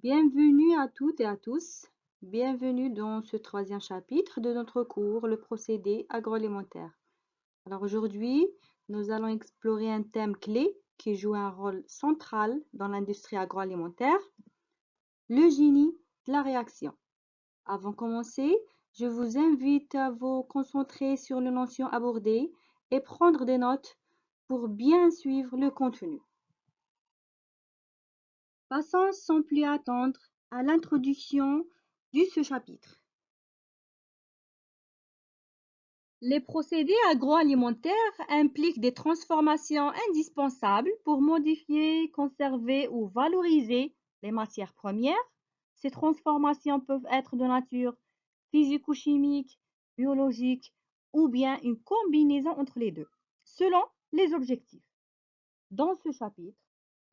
Bienvenue à toutes et à tous. Bienvenue dans ce troisième chapitre de notre cours, le procédé agroalimentaire. Alors aujourd'hui, nous allons explorer un thème clé qui joue un rôle central dans l'industrie agroalimentaire, le génie de la réaction. Avant de commencer, je vous invite à vous concentrer sur les notions abordées et prendre des notes pour bien suivre le contenu. Passons sans plus attendre à l'introduction de ce chapitre. Les procédés agroalimentaires impliquent des transformations indispensables pour modifier, conserver ou valoriser les matières premières. Ces transformations peuvent être de nature physico-chimique, biologique ou bien une combinaison entre les deux, selon les objectifs. Dans ce chapitre,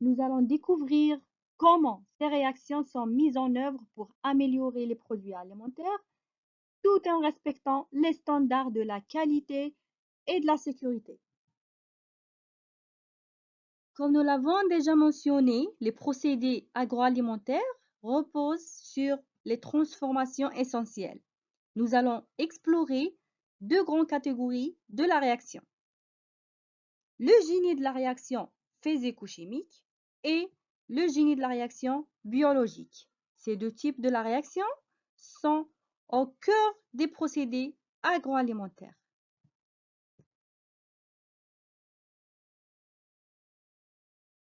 nous allons découvrir comment ces réactions sont mises en œuvre pour améliorer les produits alimentaires tout en respectant les standards de la qualité et de la sécurité. Comme nous l'avons déjà mentionné, les procédés agroalimentaires reposent sur les transformations essentielles. Nous allons explorer deux grandes catégories de la réaction. Le génie de la réaction physico-chimique et le génie de la réaction biologique. Ces deux types de la réaction sont au cœur des procédés agroalimentaires.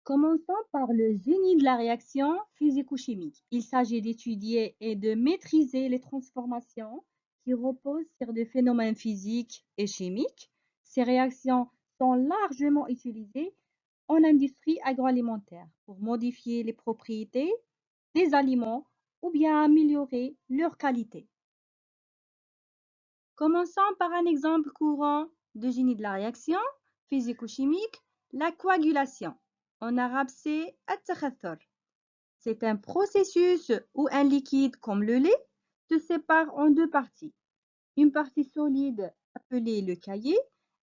Commençons par le génie de la réaction physico-chimique. Il s'agit d'étudier et de maîtriser les transformations qui reposent sur des phénomènes physiques et chimiques. Ces réactions sont largement utilisées en industrie agroalimentaire pour modifier les propriétés des aliments ou bien améliorer leur qualité. Commençons par un exemple courant de génie de la réaction physico-chimique, la coagulation. En arabe, c'est at-takhathur. C'est un processus où un liquide comme le lait se sépare en deux parties. Une partie solide appelée le caillé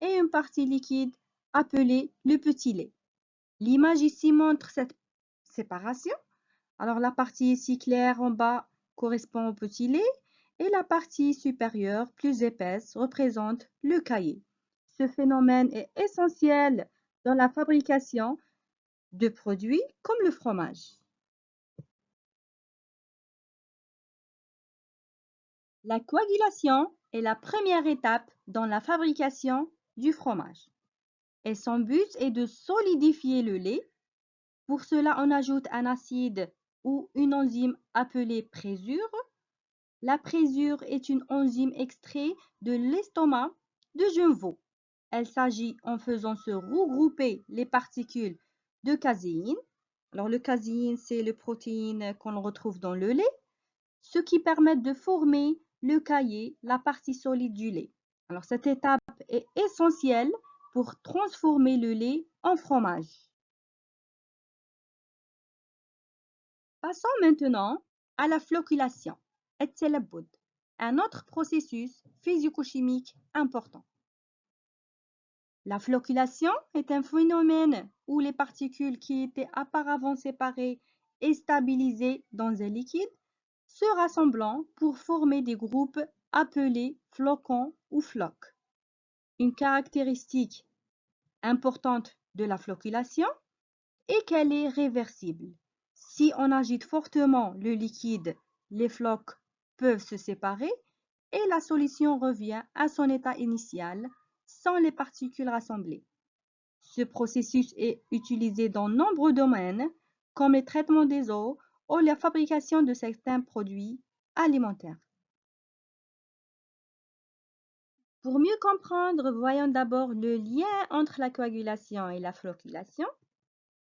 et une partie liquide appelée le petit lait. L'image ici montre cette séparation. Alors la partie ici claire en bas correspond au petit lait et la partie supérieure plus épaisse représente le caillé. Ce phénomène est essentiel dans la fabrication de produits comme le fromage. La coagulation est la première étape dans la fabrication du fromage et son but est de solidifier le lait. Pour cela, on ajoute un acide ou une enzyme appelée présure. La présure est une enzyme extraite de l'estomac de jeune veau. Elle s'agit en faisant se regrouper les particules de caséine. Alors le caséine, c'est la protéine qu'on retrouve dans le lait, ce qui permet de former le caillé, la partie solide du lait. Alors cette étape est essentielle pour transformer le lait en fromage. Passons maintenant à la flocculation, un autre processus physico-chimique important. La flocculation est un phénomène où les particules qui étaient auparavant séparées et stabilisées dans un liquide se rassemblent pour former des groupes appelés flocons ou flocs. Une caractéristique importante de la flocculation est qu'elle est réversible. Si on agite fortement le liquide, les flocs peuvent se séparer et la solution revient à son état initial sans les particules rassemblées. Ce processus est utilisé dans de nombreux domaines comme le traitement des eaux ou la fabrication de certains produits alimentaires. Pour mieux comprendre, voyons d'abord le lien entre la coagulation et la flocculation.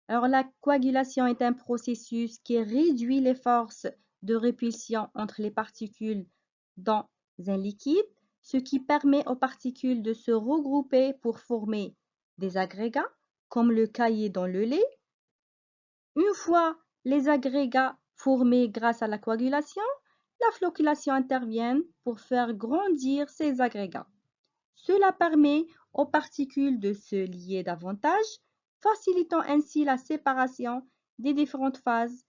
Alors, la coagulation est un processus qui réduit les forces de répulsion entre les particules dans un liquide, ce qui permet aux particules de se regrouper pour former des agrégats, comme le caillé dans le lait. Une fois les agrégats formés grâce à la coagulation, la flocculation intervient pour faire grandir ces agrégats. Cela permet aux particules de se lier davantage, facilitant ainsi la séparation des différentes phases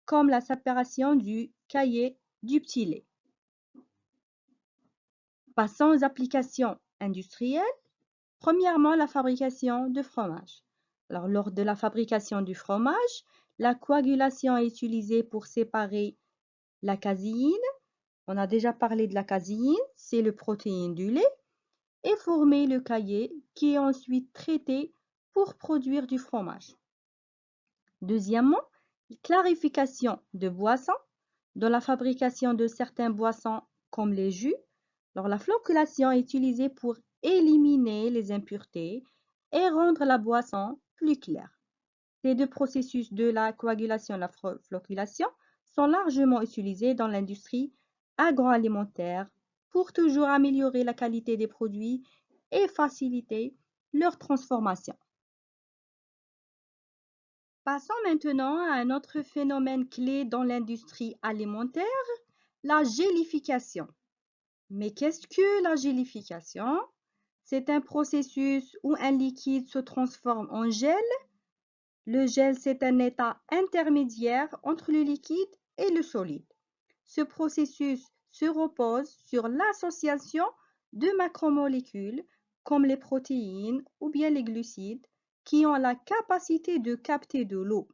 comme la séparation du caillé du petit lait. Passons aux applications industrielles. Premièrement, la fabrication de fromage. Alors, lors de la fabrication du fromage, la coagulation est utilisée pour séparer la caséine. On a déjà parlé de la caséine, c'est le protéine du lait, et former le caillé qui est ensuite traité pour produire du fromage. Deuxièmement, clarification de boissons. Dans la fabrication de certaines boissons comme les jus, alors la flocculation est utilisée pour éliminer les impuretés et rendre la boisson plus claire. Ces deux processus de la coagulation et la flocculation sont largement utilisés dans l'industrie agroalimentaire pour toujours améliorer la qualité des produits et faciliter leur transformation. Passons maintenant à un autre phénomène clé dans l'industrie alimentaire, la gélification. Mais qu'est-ce que la gélification? C'est un processus où un liquide se transforme en gel. Le gel, c'est un état intermédiaire entre le liquide et le solide. Ce processus se repose sur l'association de macromolécules comme les protéines ou bien les glucides qui ont la capacité de capter de l'eau.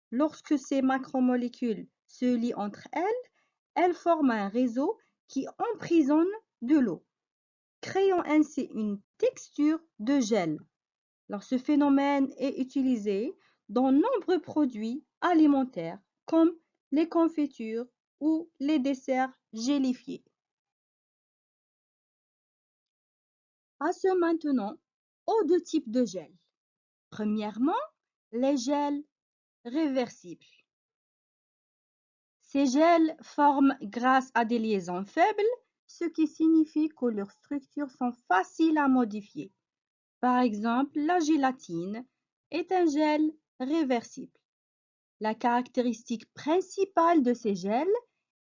Lorsque ces macromolécules se lient entre elles, elles forment un réseau qui emprisonne de l'eau, créant ainsi une texture de gel. Alors, ce phénomène est utilisé dans nombreux produits alimentaires comme les confitures ou les desserts gélifiés. Passons maintenant aux deux types de gels. Premièrement, les gels réversibles. Ces gels forment grâce à des liaisons faibles, ce qui signifie que leurs structures sont faciles à modifier. Par exemple, la gélatine est un gel réversible. La caractéristique principale de ces gels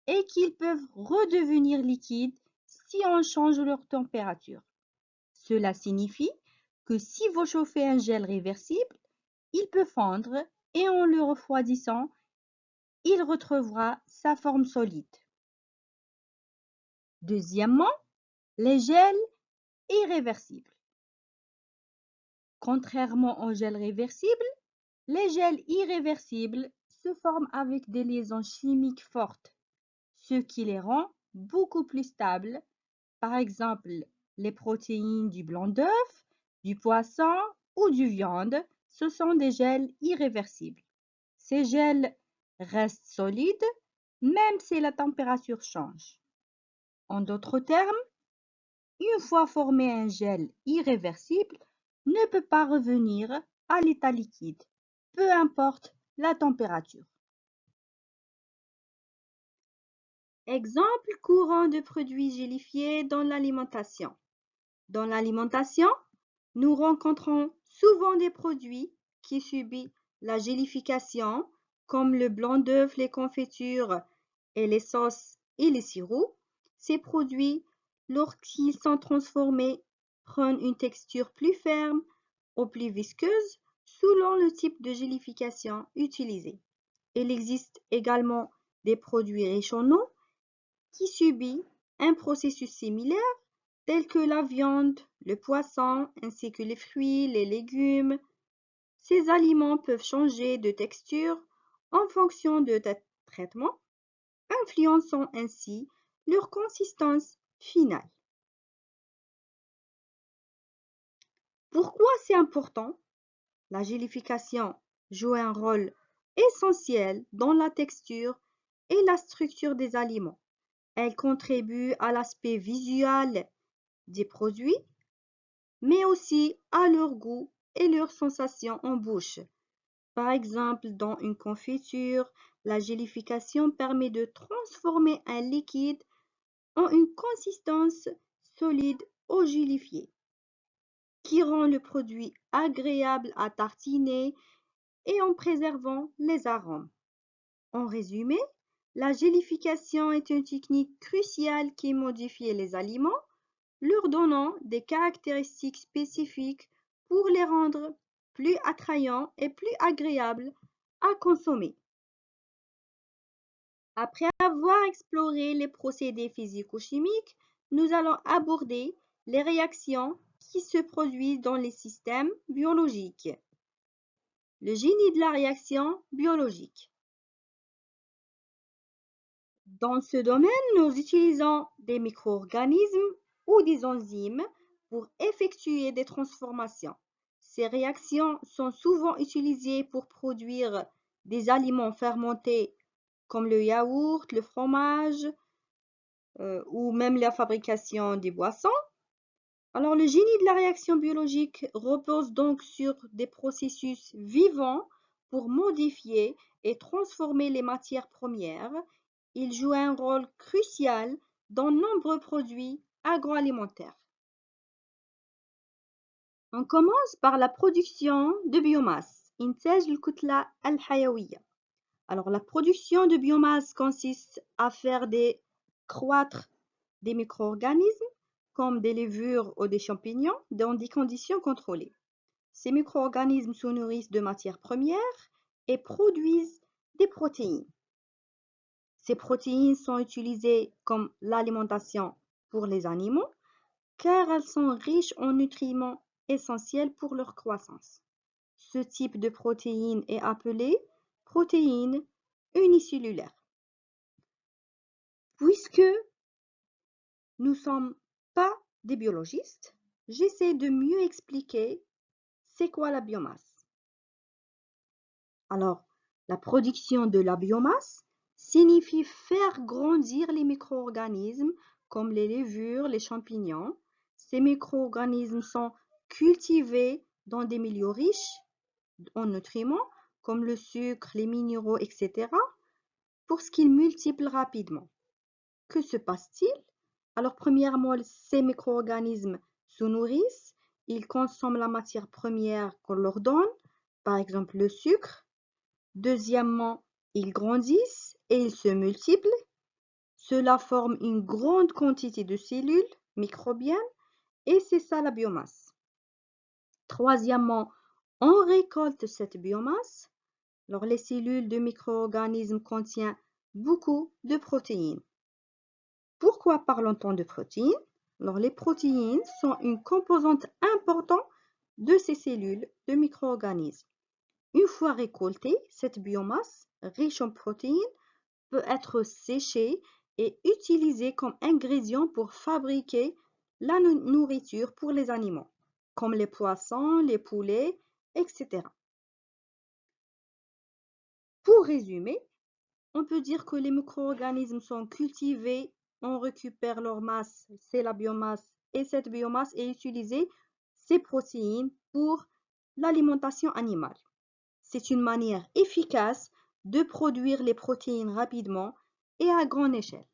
est qu'ils peuvent redevenir liquides si on change leur température. Cela signifie que si vous chauffez un gel réversible, il peut fondre et en le refroidissant, il retrouvera sa forme solide. Deuxièmement, les gels irréversibles. Contrairement aux gels réversibles, les gels irréversibles se forment avec des liaisons chimiques fortes, ce qui les rend beaucoup plus stables. Par exemple, les protéines du blanc d'œuf, du poisson ou du viande, ce sont des gels irréversibles. Ces gels restent solides même si la température change. En d'autres termes, une fois formé un gel irréversible ne peut pas revenir à l'état liquide, peu importe la température. Exemple courant de produits gélifiés dans l'alimentation. Dans l'alimentation, nous rencontrons souvent des produits qui subissent la gélification, comme le blanc d'œuf, les confitures et les sauces et les sirops. Ces produits, lorsqu'ils sont transformés, prennent une texture plus ferme ou plus visqueuse selon le type de gélification utilisé. Il existe également des produits riches en eau qui subissent un processus similaire tels que la viande, le poisson, ainsi que les fruits, les légumes. Ces aliments peuvent changer de texture en fonction de traitement, influençant ainsi leur consistance finale. Pourquoi c'est important? La gélification joue un rôle essentiel dans la texture et la structure des aliments. Elle contribue à l'aspect visuel des produits, mais aussi à leur goût et leurs sensations en bouche. Par exemple, dans une confiture, la gélification permet de transformer un liquide en une consistance solide ou gélifiée, qui rend le produit agréable à tartiner et en préservant les arômes. En résumé, la gélification est une technique cruciale qui modifie les aliments, leur donnant des caractéristiques spécifiques pour les rendre plus attrayants et plus agréables à consommer. Après avoir exploré les procédés physico-chimiques, nous allons aborder les réactions qui se produisent dans les systèmes biologiques. Le génie de la réaction biologique. Dans ce domaine, nous utilisons des micro-organismes ou des enzymes pour effectuer des transformations. Ces réactions sont souvent utilisées pour produire des aliments fermentés comme le yaourt, le fromage ou même la fabrication des boissons. Alors, le génie de la réaction biologique repose donc sur des processus vivants pour modifier et transformer les matières premières. Il joue un rôle crucial dans nombreux produits agroalimentaires. On commence par la production de biomasse. إنتاج الكتلة الحيوية. Alors, la production de biomasse consiste à faire croître des micro-organismes comme des levures ou des champignons dans des conditions contrôlées. Ces micro-organismes se nourrissent de matières premières et produisent des protéines. Ces protéines sont utilisées comme l'alimentation pour les animaux car elles sont riches en nutriments essentiels pour leur croissance. Ce type de protéines est appelé protéines unicellulaires. Puisque nous ne sommes pas des biologistes, j'essaie de mieux expliquer c'est quoi la biomasse. Alors, la production de la biomasse signifie faire grandir les micro-organismes comme les levures, les champignons. Ces micro-organismes sont cultivés dans des milieux riches en nutriments comme le sucre, les minéraux, etc. pour ce qu'ils multiplient rapidement. Que se passe-t-il? Alors, premièrement, ces micro-organismes se nourrissent, ils consomment la matière première qu'on leur donne, par exemple le sucre. Deuxièmement, ils grandissent et ils se multiplient. Cela forme une grande quantité de cellules microbiennes et c'est ça la biomasse. Troisièmement, on récolte cette biomasse. Alors, les cellules de micro-organismes contiennent beaucoup de protéines. Pourquoi parlons-on de protéines? Alors, les protéines sont une composante importante de ces cellules de micro-organismes. Une fois récoltée, cette biomasse, riche en protéines, peut être séchée et utilisée comme ingrédient pour fabriquer la nourriture pour les animaux, comme les poissons, les poulets, etc. Pour résumer, on peut dire que les micro-organismes sont cultivés, on récupère leur masse, c'est la biomasse, et cette biomasse est utilisée, ces protéines, pour l'alimentation animale. C'est une manière efficace de produire les protéines rapidement et à grande échelle.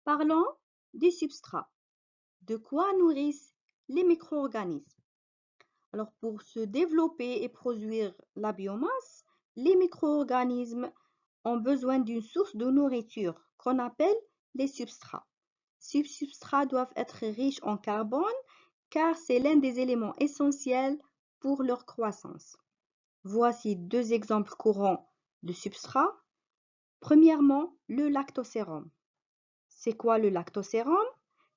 Parlons des substrats. De quoi nourrissent les micro-organismes? Alors, pour se développer et produire la biomasse, les micro-organismes ont besoin d'une source de nourriture qu'on appelle les substrats. Ces substrats doivent être riches en carbone car c'est l'un des éléments essentiels pour leur croissance. Voici deux exemples courants de substrats. Premièrement, le lactosérum. C'est quoi le lactosérum?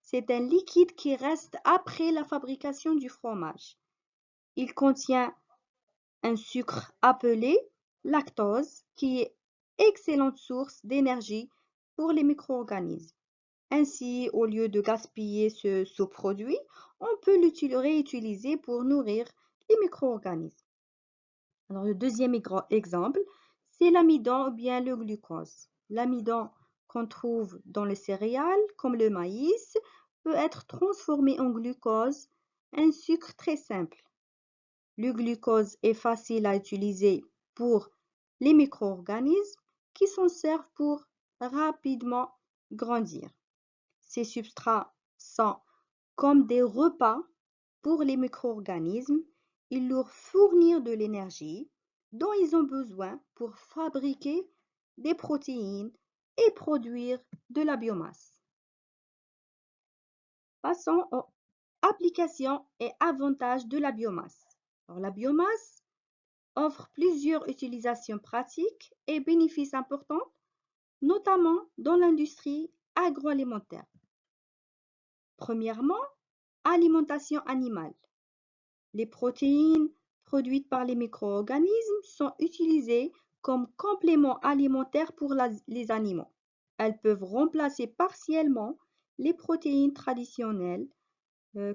C'est un liquide qui reste après la fabrication du fromage. Il contient un sucre appelé lactose qui est excellente source d'énergie pour les micro-organismes. Ainsi, au lieu de gaspiller ce sous-produit, on peut le réutiliser pour nourrir les micro-organismes. Alors, le deuxième exemple, c'est l'amidon ou bien le glucose. L'amidon qu'on trouve dans les céréales, comme le maïs, peut être transformé en glucose, un sucre très simple. Le glucose est facile à utiliser pour les micro-organismes qui s'en servent pour rapidement grandir. Ces substrats sont comme des repas pour les micro-organismes. Ils leur fournissent de l'énergie dont ils ont besoin pour fabriquer des protéines et produire de la biomasse. Passons aux applications et avantages de la biomasse. Alors, la biomasse offre plusieurs utilisations pratiques et bénéfices importants, notamment dans l'industrie agroalimentaire. Premièrement, alimentation animale. Les protéines produites par les micro-organismes sont utilisées comme complément alimentaire pour les animaux. Elles peuvent remplacer partiellement les protéines traditionnelles,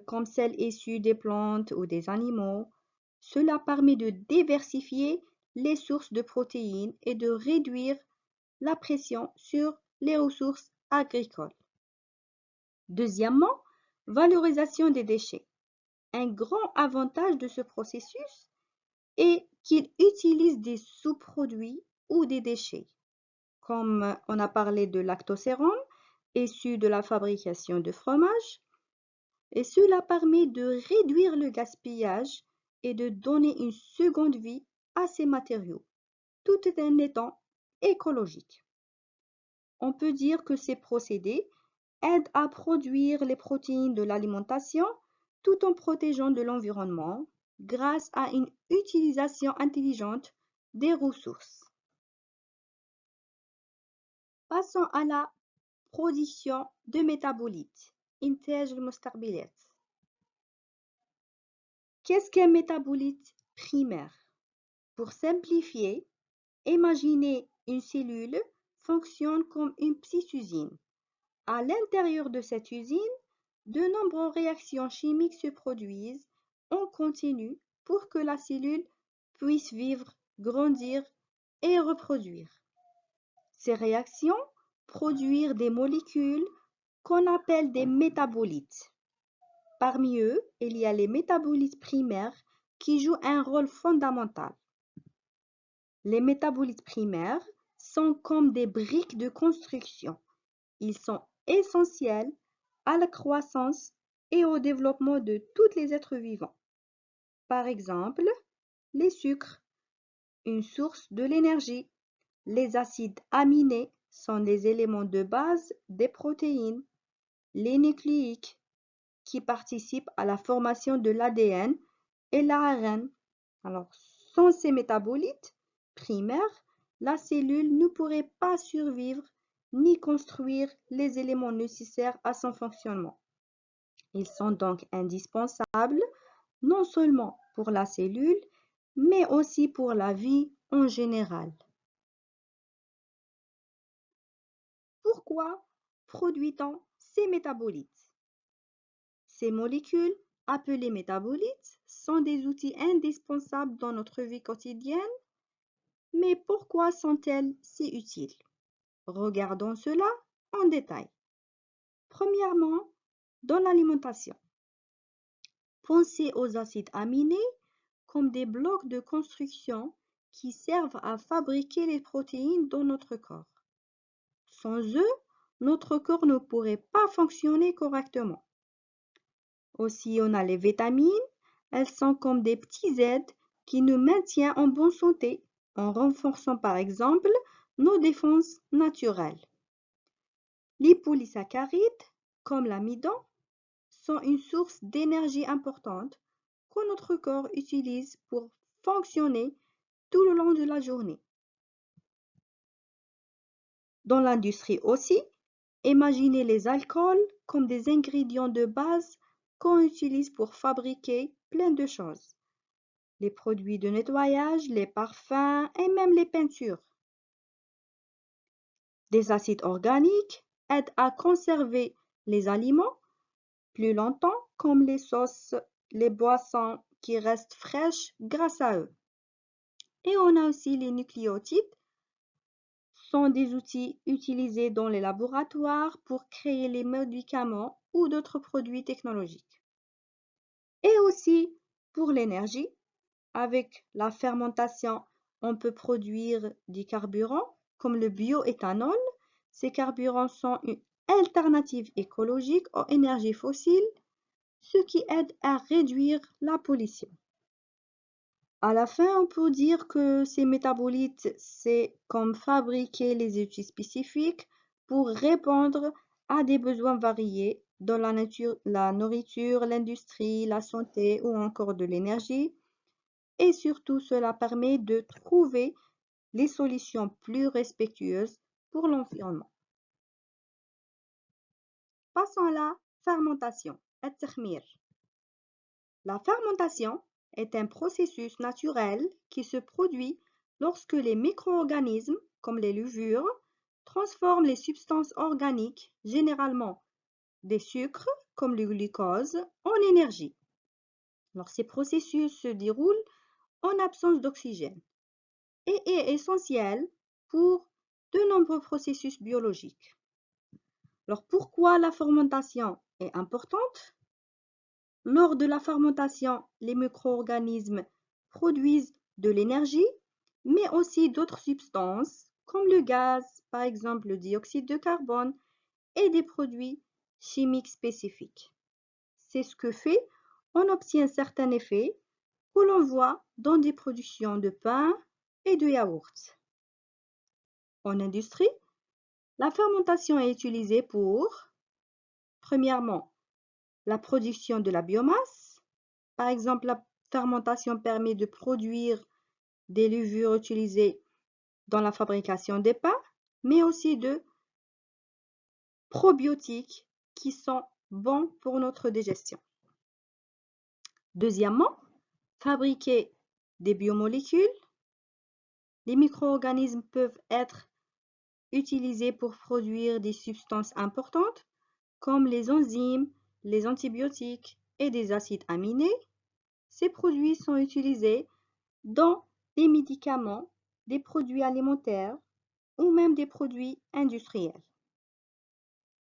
comme celles issues des plantes ou des animaux. Cela permet de diversifier les sources de protéines et de réduire la pression sur les ressources agricoles. Deuxièmement, valorisation des déchets. Un grand avantage de ce processus est qu'il utilise des sous-produits ou des déchets, comme on a parlé de lactosérum, issu de la fabrication de fromage, et cela permet de réduire le gaspillage et de donner une seconde vie à ces matériaux, tout en étant écologique. On peut dire que ces procédés aident à produire les protéines de l'alimentation tout en protégeant de l'environnement grâce à une utilisation intelligente des ressources. Passons à la production de métabolites. إنتاج المستقبلات. Qu'est-ce qu'un métabolite primaire? Pour simplifier, imaginez une cellule fonctionne comme une petite usine. À l'intérieur de cette usine, de nombreuses réactions chimiques se produisent en continu pour que la cellule puisse vivre, grandir et reproduire. Ces réactions produisent des molécules qu'on appelle des métabolites. Parmi eux, il y a les métabolites primaires qui jouent un rôle fondamental. Les métabolites primaires sont comme des briques de construction. Ils sont essentiels à la croissance et au développement de tous les êtres vivants. Par exemple, les sucres, une source de l'énergie. Les acides aminés sont des éléments de base des protéines. Les nucléiques, qui participent à la formation de l'ADN et l'ARN. Alors, sans ces métabolites primaires, la cellule ne pourrait pas survivre ni construire les éléments nécessaires à son fonctionnement. Ils sont donc indispensables non seulement pour la cellule, mais aussi pour la vie en général. Pourquoi produit-on ces métabolites? Ces molécules, appelées métabolites, sont des outils indispensables dans notre vie quotidienne. Mais pourquoi sont-elles si utiles? Regardons cela en détail. Premièrement, dans l'alimentation. Pensez aux acides aminés comme des blocs de construction qui servent à fabriquer les protéines dans notre corps. Sans eux, notre corps ne pourrait pas fonctionner correctement. Aussi, on a les vitamines. Elles sont comme des petits aides qui nous maintiennent en bonne santé en renforçant par exemple nos défenses naturelles. Les polysaccharides, comme l'amidon, sont une source d'énergie importante que notre corps utilise pour fonctionner tout le long de la journée. Dans l'industrie aussi, imaginez les alcools comme des ingrédients de base qu'on utilise pour fabriquer plein de choses. Les produits de nettoyage, les parfums et même les peintures. Des acides organiques aident à conserver les aliments plus longtemps, comme les sauces, les boissons qui restent fraîches grâce à eux. Et on a aussi les nucléotides, sont des outils utilisés dans les laboratoires pour créer les médicaments ou d'autres produits technologiques. Et aussi pour l'énergie, avec la fermentation, on peut produire des carburants comme le bioéthanol. Ces carburants sont une alternative écologique aux énergies fossiles, ce qui aide à réduire la pollution. À la fin, on peut dire que ces métabolites, c'est comme fabriquer les outils spécifiques pour répondre à des besoins variés dans la nourriture, l'industrie, la santé ou encore de l'énergie. et surtout cela permet de trouver les solutions plus respectueuses pour l'environnement. Passons à la fermentation, التخمير. La fermentation est un processus naturel qui se produit lorsque les micro-organismes, comme les levures, transforment les substances organiques, généralement des sucres, comme le glucose, en énergie. Alors, ces processus se déroulent en absence d'oxygène et est essentiel pour de nombreux processus biologiques. Alors, pourquoi la fermentation est importante? Lors de la fermentation, les micro-organismes produisent de l'énergie, mais aussi d'autres substances, comme le gaz, par exemple le dioxyde de carbone, et des produits chimiques spécifiques. C'est ce que fait, on obtient certains effets que l'on voit dans des productions de pain et de yaourt. En industrie, la fermentation est utilisée pour, premièrement, la production de la biomasse. Par exemple, la fermentation permet de produire des levures utilisées dans la fabrication des pains, mais aussi de probiotiques qui sont bons pour notre digestion. Deuxièmement, fabriquer des biomolécules. Les micro-organismes peuvent être utilisés pour produire des substances importantes comme les enzymes, les antibiotiques et des acides aminés. Ces produits sont utilisés dans des médicaments, des produits alimentaires ou même des produits industriels.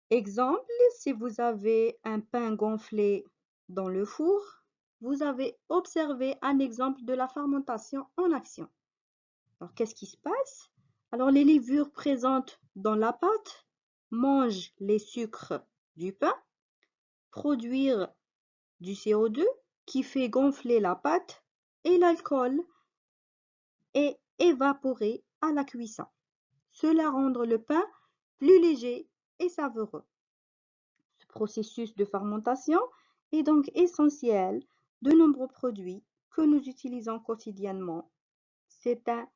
Exemple, si vous avez un pain gonflé dans le four, vous avez observé un exemple de la fermentation en action. Alors, qu'est-ce qui se passe? Alors, les levures présentes dans la pâte mangent les sucres du pain, produisent du CO2 qui fait gonfler la pâte et l'alcool est évaporé à la cuisson. Cela rend le pain plus léger et savoureux. Ce processus de fermentation est donc essentiel de nombreux produits que nous utilisons quotidiennement. C'est un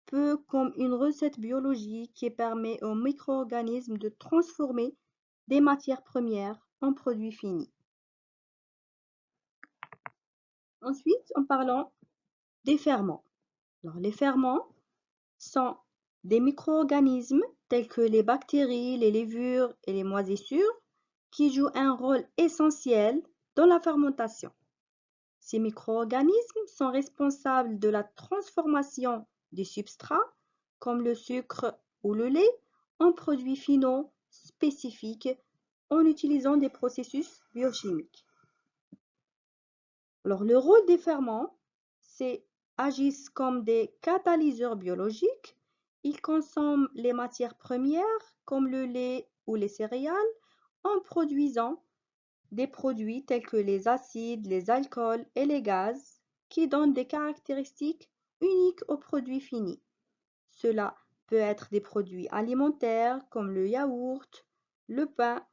peu comme une recette biologique qui permet aux micro-organismes de transformer des matières premières en produits finis. Ensuite, en parlant des ferments. Alors, les ferments sont des micro-organismes tels que les bactéries, les levures et les moisissures qui jouent un rôle essentiel dans la fermentation. Ces micro-organismes sont responsables de la transformation des substrats, comme le sucre ou le lait, en produits finaux spécifiques en utilisant des processus biochimiques. Alors, le rôle des ferments, c'est agissent comme des catalyseurs biologiques. Ils consomment les matières premières, comme le lait ou les céréales, en produisant des produits tels que les acides, les alcools et les gaz qui donnent des caractéristiques uniques aux produits finis. Cela peut être des produits alimentaires comme le yaourt, le pain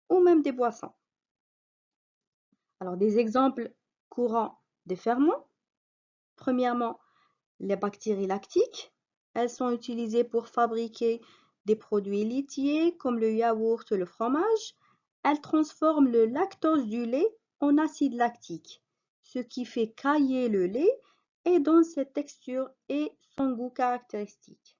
ou même des boissons. Alors, des exemples courants des ferments. Premièrement, les bactéries lactiques. Elles sont utilisées pour fabriquer des produits laitiers comme le yaourt et le fromage. Elles transforment le lactose du lait en acide lactique, ce qui fait cailler le lait et donne cette texture et son goût caractéristique.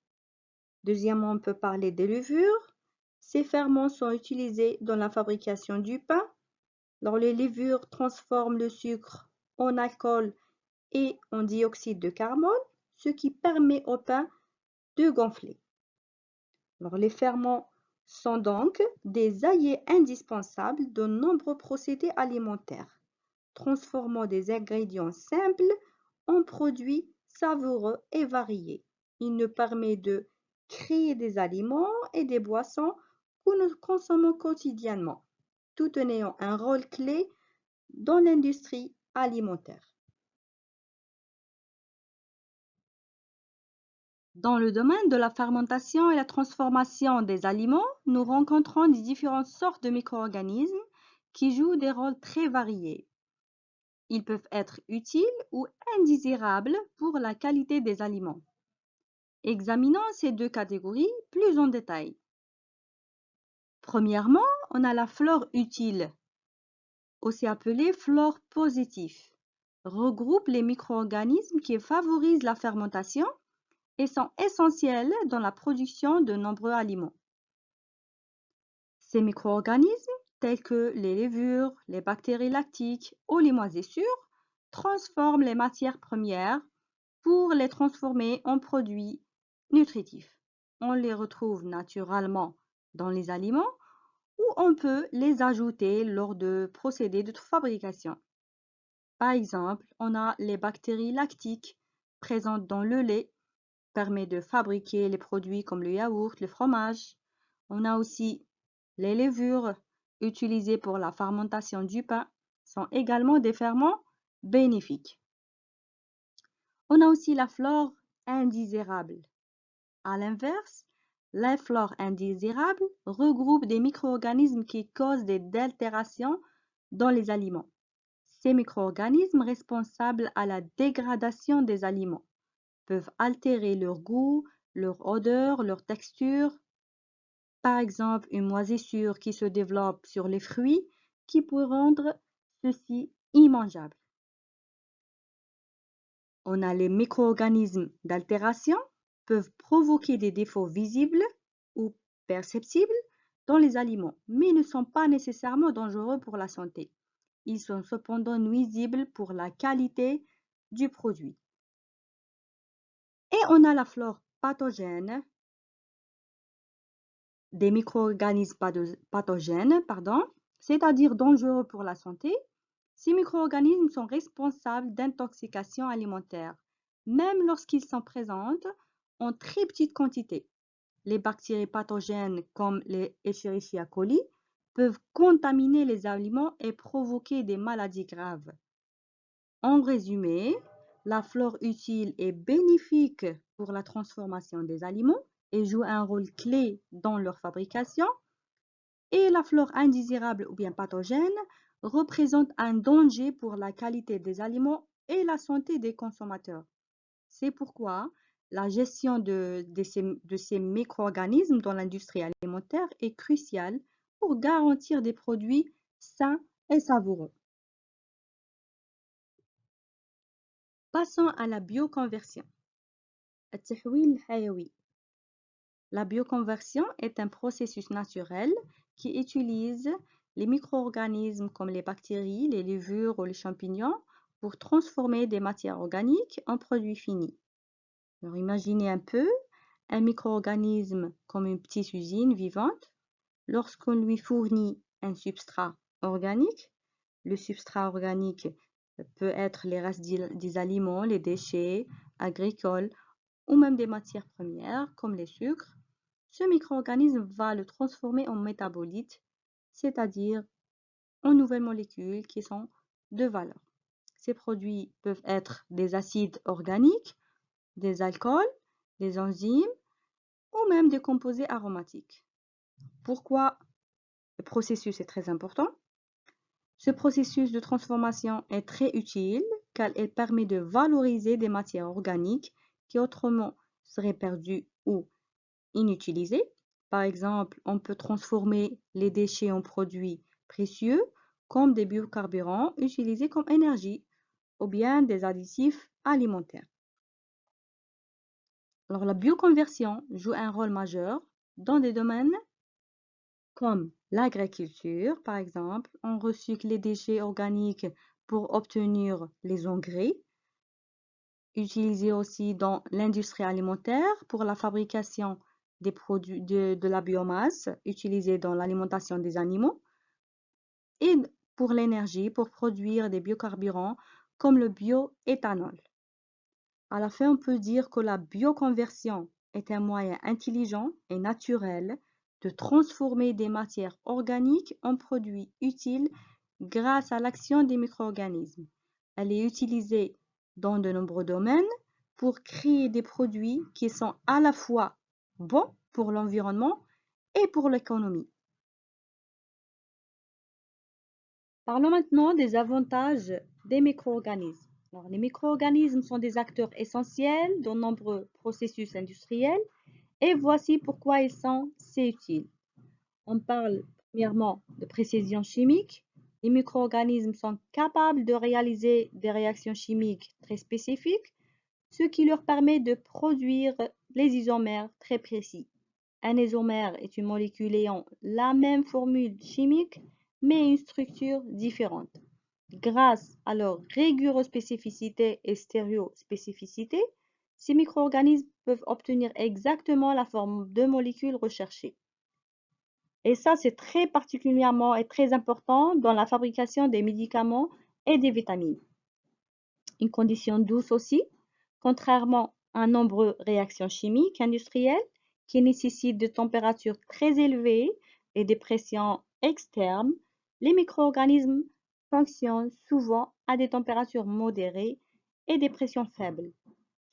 Deuxièmement, on peut parler des levures. Ces ferments sont utilisés dans la fabrication du pain. Alors, les levures transforment le sucre en alcool et en dioxyde de carbone, ce qui permet au pain de gonfler. Alors, les ferments sont donc des alliés indispensables de nombreux procédés alimentaires, transformant des ingrédients simples en produits savoureux et variés. Il nous permet de créer des aliments et des boissons que nous consommons quotidiennement, tout en ayant un rôle clé dans l'industrie alimentaire. Dans le domaine de la fermentation et la transformation des aliments, nous rencontrons différentes sortes de micro-organismes qui jouent des rôles très variés. Ils peuvent être utiles ou indésirables pour la qualité des aliments. Examinons ces deux catégories plus en détail. Premièrement, on a la flore utile, aussi appelée flore positive. Regroupe les micro-organismes qui favorisent la fermentation et sont essentiels dans la production de nombreux aliments. Ces micro-organismes, tels que les levures, les bactéries lactiques ou les moisissures, transforment les matières premières pour les transformer en produits nutritifs. On les retrouve naturellement dans les aliments ou on peut les ajouter lors de procédés de fabrication. Par exemple, on a les bactéries lactiques présentes dans le lait, permet de fabriquer les produits comme le yaourt, le fromage. On a aussi les levures utilisées pour la fermentation du pain, sont également des ferments bénéfiques. On a aussi la flore indésirable. À l'inverse, la flore indésirable regroupe des micro-organismes qui causent des altérations dans les aliments. Ces micro-organismes responsables à la dégradation des aliments peuvent altérer leur goût, leur odeur, leur texture. Par exemple, une moisissure qui se développe sur les fruits qui peut rendre ceux-ci immangeables. On a les micro-organismes d'altération peuvent provoquer des défauts visibles ou perceptibles dans les aliments, mais ne sont pas nécessairement dangereux pour la santé. Ils sont cependant nuisibles pour la qualité du produit. Et on a la flore pathogène, des micro-organismes pathogènes, c'est-à-dire dangereux pour la santé. Ces micro-organismes sont responsables d'intoxication alimentaire, même lorsqu'ils sont présents en très petite quantité. Les bactéries pathogènes comme les Escherichia coli peuvent contaminer les aliments et provoquer des maladies graves. En résumé, la flore utile est bénéfique pour la transformation des aliments et joue un rôle clé dans leur fabrication. Et la flore indésirable ou bien pathogène représente un danger pour la qualité des aliments et la santé des consommateurs. C'est pourquoi la gestion de ces micro-organismes dans l'industrie alimentaire est cruciale pour garantir des produits sains et savoureux. Passons à la bioconversion. التحويل الحيوي. La bioconversion est un processus naturel qui utilise les micro-organismes comme les bactéries, les levures ou les champignons pour transformer des matières organiques en produits finis. Alors imaginez un peu un micro-organisme comme une petite usine vivante. Lorsqu'on lui fournit un substrat organique, le substrat organique peut être les restes des aliments, les déchets agricoles ou même des matières premières comme les sucres. Ce micro-organisme va le transformer en métabolites, c'est-à-dire en nouvelles molécules qui sont de valeur. Ces produits peuvent être des acides organiques, des alcools, des enzymes ou même des composés aromatiques. Pourquoi le processus est très important? Ce processus de transformation est très utile car il permet de valoriser des matières organiques qui autrement seraient perdues ou inutilisées. Par exemple, on peut transformer les déchets en produits précieux comme des biocarburants utilisés comme énergie ou bien des additifs alimentaires. Alors, la bioconversion joue un rôle majeur dans des domaines comme l'agriculture, par exemple. On recycle les déchets organiques pour obtenir les engrais. Utilisé aussi dans l'industrie alimentaire pour la fabrication des produits de la biomasse utilisée dans l'alimentation des animaux. Et pour l'énergie, pour produire des biocarburants comme le bioéthanol. À la fin, on peut dire que la bioconversion est un moyen intelligent et naturel de transformer des matières organiques en produits utiles grâce à l'action des micro-organismes. Elle est utilisée dans de nombreux domaines pour créer des produits qui sont à la fois bons pour l'environnement et pour l'économie. Parlons maintenant des avantages des micro-organismes. Alors, les micro-organismes sont des acteurs essentiels dans de nombreux processus industriels et voici pourquoi ils sont si utiles. On parle premièrement de précision chimique. Les micro-organismes sont capables de réaliser des réactions chimiques très spécifiques, ce qui leur permet de produire les isomères très précis. Un isomère est une molécule ayant la même formule chimique, mais une structure différente. Grâce à leur rigoureuse spécificité et stéréospécificité, ces micro-organismes peuvent obtenir exactement la forme de molécules recherchées. Et ça, c'est très particulièrement et très important dans la fabrication des médicaments et des vitamines. Une condition douce aussi, contrairement à nombreuses réactions chimiques industrielles qui nécessitent de températures très élevées et des pressions externes, les micro-organismes fonctionnent souvent à des températures modérées et des pressions faibles.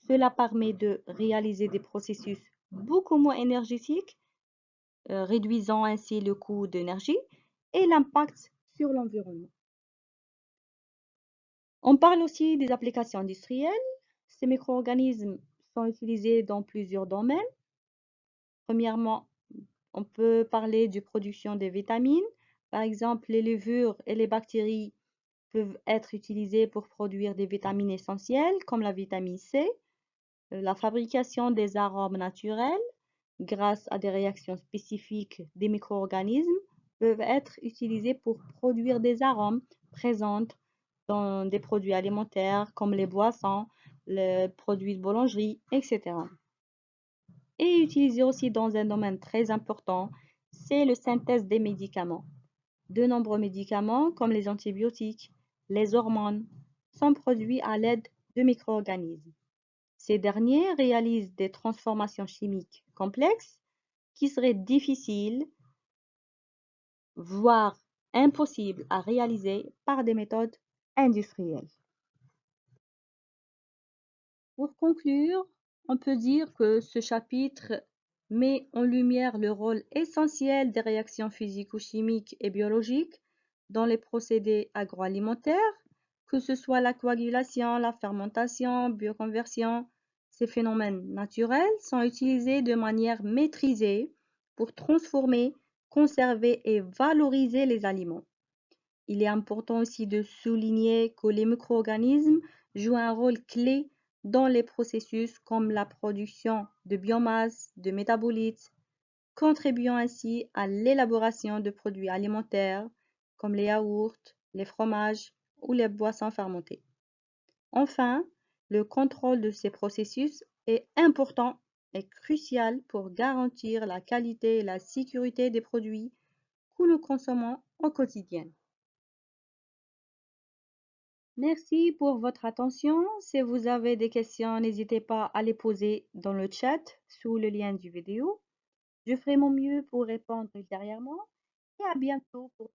Cela permet de réaliser des processus beaucoup moins énergétiques, réduisant ainsi le coût d'énergie et l'impact sur l'environnement. On parle aussi des applications industrielles. Ces micro-organismes sont utilisés dans plusieurs domaines. Premièrement, on peut parler de production des vitamines. Par exemple, les levures et les bactéries peuvent être utilisées pour produire des vitamines essentielles comme la vitamine C. La fabrication des arômes naturels grâce à des réactions spécifiques des micro-organismes peuvent être utilisés pour produire des arômes présents dans des produits alimentaires comme les boissons, les produits de boulangerie, etc. Et utilisé aussi dans un domaine très important, c'est la synthèse des médicaments. De nombreux médicaments comme les antibiotiques, les hormones, sont produits à l'aide de micro-organismes. Ces derniers réalisent des transformations chimiques complexes qui seraient difficiles, voire impossibles à réaliser par des méthodes industrielles. Pour conclure, on peut dire que ce chapitre met en lumière le rôle essentiel des réactions physico-chimiques et biologiques dans les procédés agroalimentaires, que ce soit la coagulation, la fermentation, bioconversion. Ces phénomènes naturels sont utilisés de manière maîtrisée pour transformer, conserver et valoriser les aliments. Il est important aussi de souligner que les micro-organismes jouent un rôle clé dans les processus comme la production de biomasse, de métabolites, contribuant ainsi à l'élaboration de produits alimentaires comme les yaourts, les fromages ou les boissons fermentées. Enfin, le contrôle de ces processus est important et crucial pour garantir la qualité et la sécurité des produits que nous consommons au quotidien. Merci pour votre attention. Si vous avez des questions, n'hésitez pas à les poser dans le chat sous le lien du vidéo. Je ferai mon mieux pour répondre ultérieurement et à bientôt pour